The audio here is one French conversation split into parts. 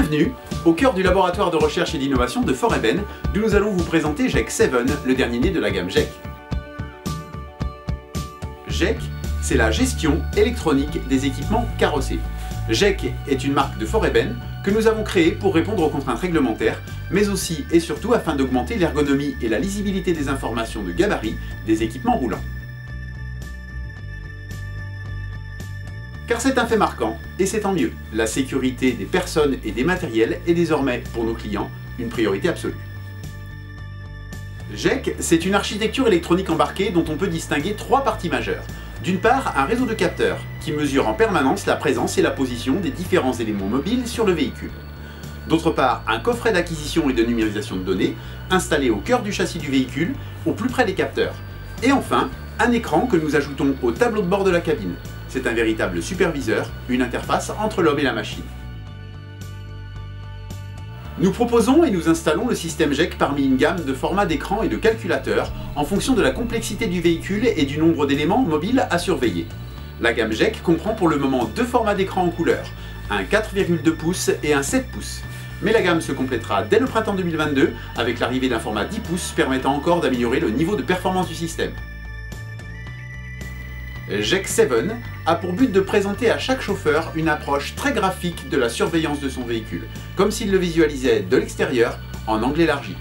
Bienvenue au cœur du laboratoire de recherche et d'innovation de Foreben, d'où nous allons vous présenter GEC 7, le dernier né de la gamme GEC. GEC, c'est la gestion électronique des équipements carrossés. GEC est une marque de Foreben que nous avons créée pour répondre aux contraintes réglementaires, mais aussi et surtout afin d'augmenter l'ergonomie et la lisibilité des informations de gabarit des équipements roulants. Car c'est un fait marquant, et c'est tant mieux. La sécurité des personnes et des matériels est désormais, pour nos clients, une priorité absolue. GEC, c'est une architecture électronique embarquée dont on peut distinguer trois parties majeures. D'une part, un réseau de capteurs, qui mesure en permanence la présence et la position des différents éléments mobiles sur le véhicule. D'autre part, un coffret d'acquisition et de numérisation de données, installé au cœur du châssis du véhicule, au plus près des capteurs. Et enfin, un écran que nous ajoutons au tableau de bord de la cabine. C'est un véritable superviseur, une interface entre l'homme et la machine. Nous proposons et nous installons le système GEC parmi une gamme de formats d'écran et de calculateurs en fonction de la complexité du véhicule et du nombre d'éléments mobiles à surveiller. La gamme GEC comprend pour le moment deux formats d'écran en couleur, un 4,2 pouces et un 7 pouces. Mais la gamme se complétera dès le printemps 2022 avec l'arrivée d'un format 10 pouces permettant encore d'améliorer le niveau de performance du système. GEC 7 a pour but de présenter à chaque chauffeur une approche très graphique de la surveillance de son véhicule, comme s'il le visualisait de l'extérieur en angle élargi.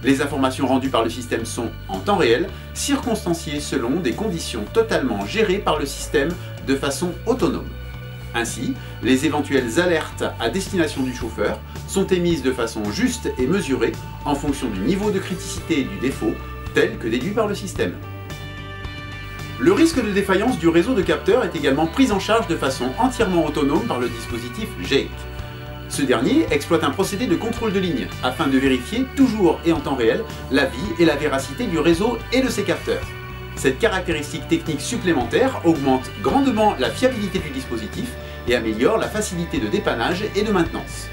Les informations rendues par le système sont, en temps réel, circonstanciées selon des conditions totalement gérées par le système de façon autonome. Ainsi, les éventuelles alertes à destination du chauffeur sont émises de façon juste et mesurée en fonction du niveau de criticité et du défaut, tel que déduit par le système. Le risque de défaillance du réseau de capteurs est également pris en charge de façon entièrement autonome par le dispositif GEC. Ce dernier exploite un procédé de contrôle de ligne afin de vérifier toujours et en temps réel la vie et la véracité du réseau et de ses capteurs. Cette caractéristique technique supplémentaire augmente grandement la fiabilité du dispositif et améliore la facilité de dépannage et de maintenance.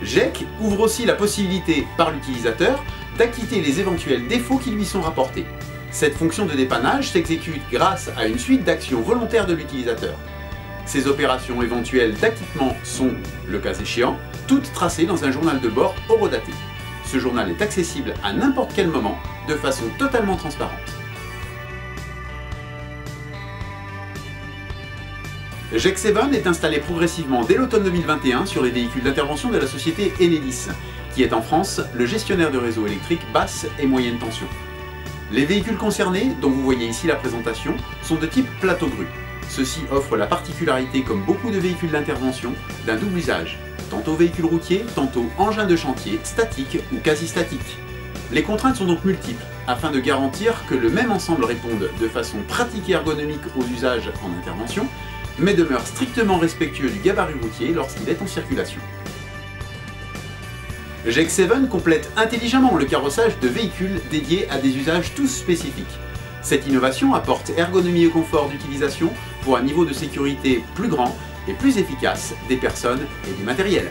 GEC ouvre aussi la possibilité, par l'utilisateur, d'acquitter les éventuels défauts qui lui sont rapportés. Cette fonction de dépannage s'exécute grâce à une suite d'actions volontaires de l'utilisateur. Ces opérations éventuelles d'acquittement sont, le cas échéant, toutes tracées dans un journal de bord horodaté. Ce journal est accessible à n'importe quel moment, de façon totalement transparente. GEC 7 est installé progressivement dès l'automne 2021 sur les véhicules d'intervention de la société Enedis, qui est en France le gestionnaire de réseau électrique basse et moyenne tension. Les véhicules concernés, dont vous voyez ici la présentation, sont de type plateau-grue. Ceux-ci offrent la particularité, comme beaucoup de véhicules d'intervention, d'un double usage, tantôt véhicule routier, tantôt engin de chantier, statique ou quasi-statique. Les contraintes sont donc multiples, afin de garantir que le même ensemble réponde de façon pratique et ergonomique aux usages en intervention, mais demeure strictement respectueux du gabarit routier lorsqu'il est en circulation. GEC 7 complète intelligemment le carrossage de véhicules dédiés à des usages tous spécifiques. Cette innovation apporte ergonomie et confort d'utilisation pour un niveau de sécurité plus grand et plus efficace des personnes et du matériel.